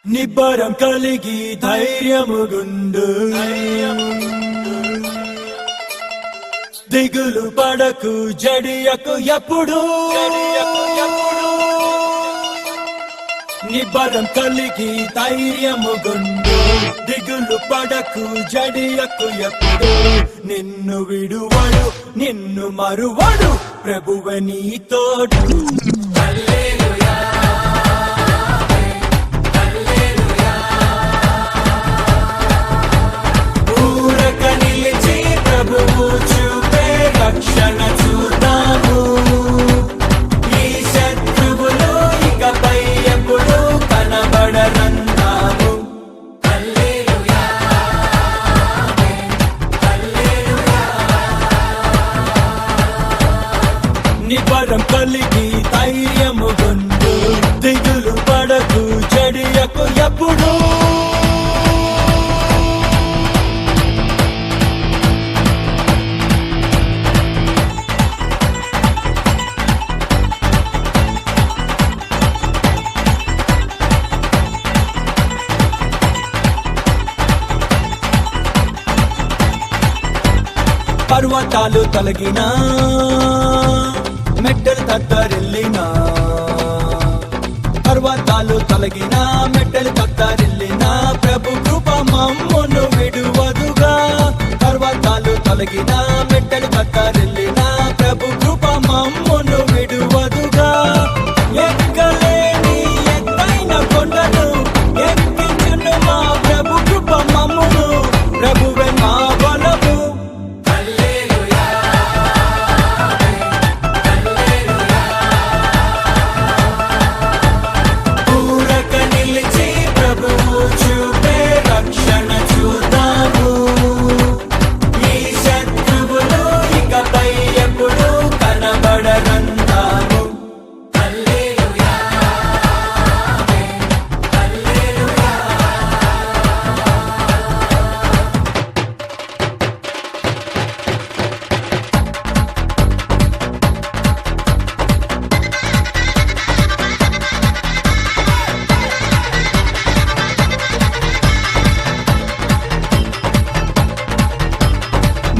నిబ్బరం కలిగి ధైర్యముగుండు దిగులు పడకు జడియకు ఎప్పుడు నిబ్బరం కలిగి ధైర్యముగుండు దిగులు పడకు జడియకు ఎప్పుడు నిన్ను విడువడు నిన్ను మరువడు ప్రభువే నీ తోడు రక్షణ చూద్దాము ఈ శత్రువులు ఇకపై ఎప్పుడు కనబడనందాము హల్లెలూయా హల్లెలూయా నిబ్బరం కలిగి ధైర్యముగుండు దిగులు పడకు జడియకు ఎప్పుడు పర్వతాలు తొలగినా మెట్టలు తత్తరిల్లినా పర్వతాలు తొలగినా మెట్టలు తత్తరిల్లినా ప్రభు కృప మమ్మును విడువదుగా పర్వతాలు తొలగినా మెట్టలు తత్తరిల్లినా ప్రభు కృప మమ్మును విడువదుగా ఎక్కలేని ఎత్తైన కొండను ఎక్కించును మా ప్రభు కృప మమ్మును ప్రభువే మా బలము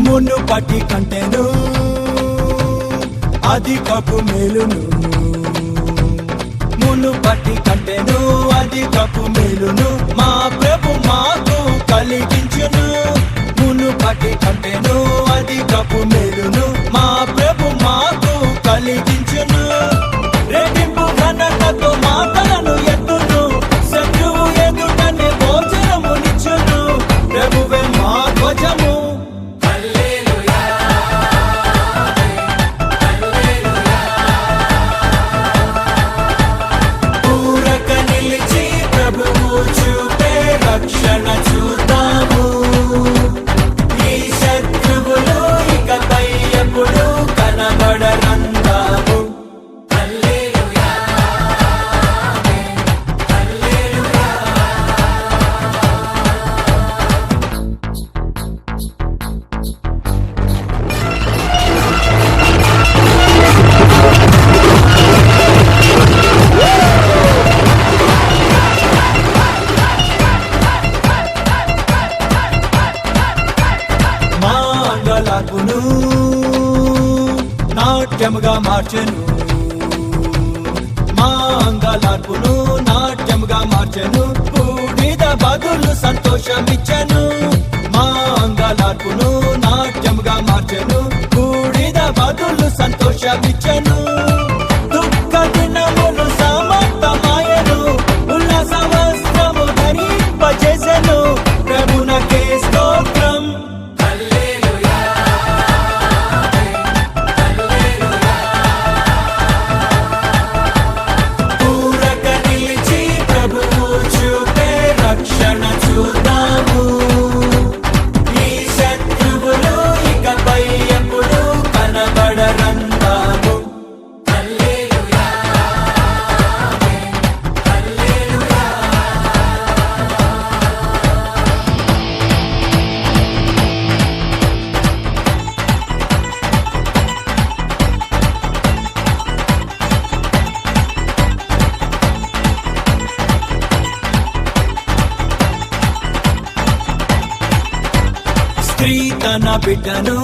మునుపటి కంటెను అధికపు మేలును మునుపటి కంటెను అధికపు మేలును మా ప్రభు మాకు కలిగించును మునుపటి కంటెను అధికపు మేలును మా ప్రభు మాకు కలిగించును రెట్టింపు ఘనతతో మాటలను ఎత్తును శత్రువు ఎదుటనే భోజనమునిచ్చును ప్రభువే మా ధ్వజము రక్షణ చూద్దాము ఈ శత్రువులు ఇకపై ఎప్పుడు కనబడనందాము హల్లెలూయా హల్లెలూయా మాంగళార్పును నాట్యముగా మార్చెను మాంగళార్పును నాట్యముగా మార్చెను బూడిద బదులు సంతోషమిచ్చెను మాంగళార్పును నాట్యముగా మార్చెను బూడిద బదులు సంతోషమిచ్చెను దుఃఖ దినములు సమాప్తమాయెను ఉల్లాస వస్త్రము ధరింపజేసెను ప్రభునకే స్తోత్రం రక్షణ చూద్దాము ఈ శత్రువులు ఇకపై ఎప్పుడు కనబడనందాము స్త్రీ తన బిడ్డను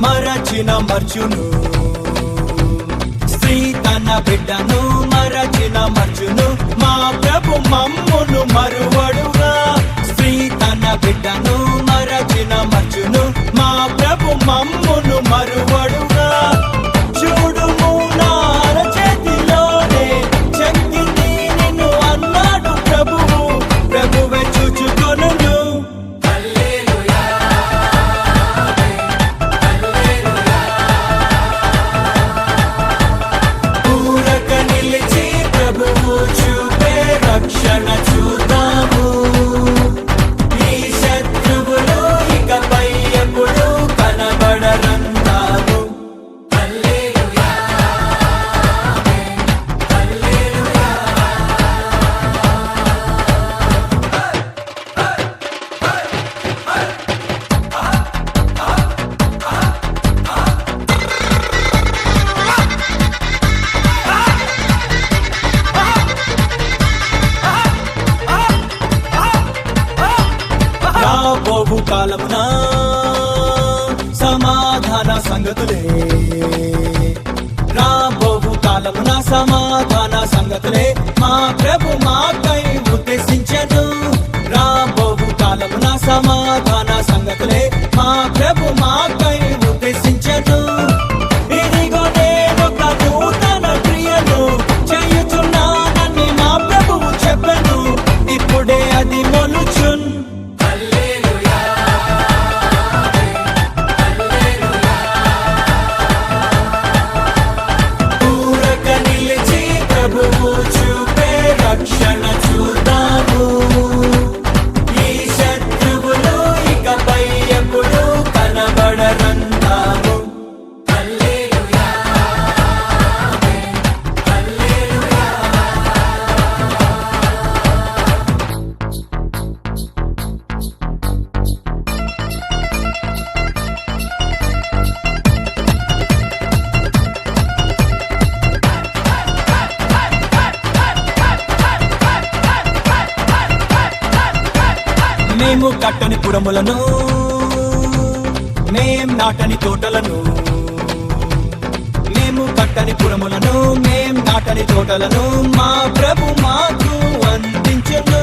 మరచిన మర్చును, స్త్రీ తన బిడ్డను మరచిన మర్చును, మా ప్రభు మమ్మును మరువడుగా. స్త్రీ తన బిడ్డను మరచిన మర్చును, మా ప్రభు మమ్మును మరువడుగా. చూడుము నా అరచేతిలోనే చెక్కింది నిన్ను అన్నాడు ప్రభువు, ప్రభువే చూచుకొనును. ఊరక నిలిచి ప్రభువు చూపే రక్షణ చూద్దాము. ఈ శత్రువులు ఇకపై ఎప్పుడు కనబడరంటాము. రాబోవు కాలమున సమాధాన సంగతులే, రాబోవు కాలమున సమాధాన సంగతులే మా ప్రభు మాకై ఉద్దేశించెను. రాబోవు కాలమున సమాధాన సంగతులే మా ప్రభు మాకై ఉద్దేశించెను. ఇదిగో నేనొక నూతన క్రియను చేయుచున్నానని మా ప్రభువు చెప్పెను, ఇప్పుడే అది మొలుచున్. ఊరక నిలిచి ప్రభువు చూపే రక్షణ చూద్దాము. ఈ శత్రువులు ఇకపై ఎప్పుడు కనబడరంటాము. మేము కట్టని పురములను, మేం నాటని తోటలను, మేము కట్టని పురములను, మేం నాటని తోటలను మా ప్రభు మాకు అందించెను.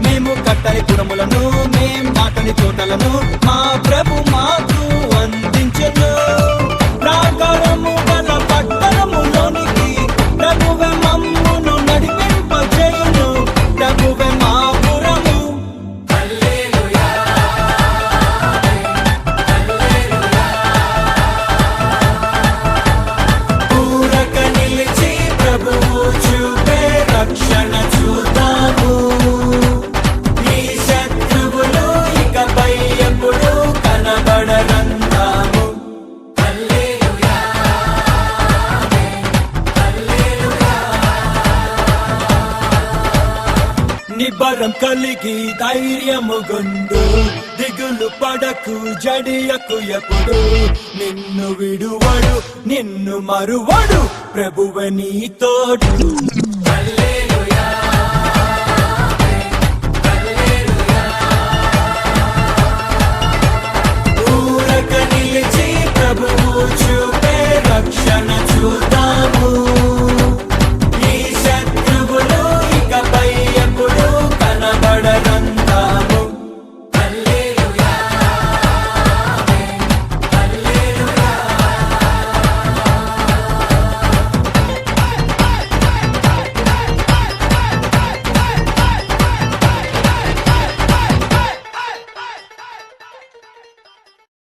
మేము కట్టని పురములను, మేం నాటని తోటలను మా ప్రభు మాకు అందించెను. ప్రాకారము గల పట్టణములోనికి ప్రభువే మమ్మును నడిపింపజేయును, ప్రభువే మా పురము. ఊరక నిలిచి ప్రభువు చూపే రక్షణ చూద్దాము. ఈ శత్రువులు ఇకపై ఎప్పుడు కనబడరంటాము. నిబ్బరం కలిగి ధైర్యము గుండు, దిగులు పడకు జడియకు ఎప్పుడు. నిన్ను విడువడు నిన్ను మరువడు, ప్రభువే నీ తోడు. ఊరక నిలిచి ప్రభువు చూపే రక్షణ చూద్దాము.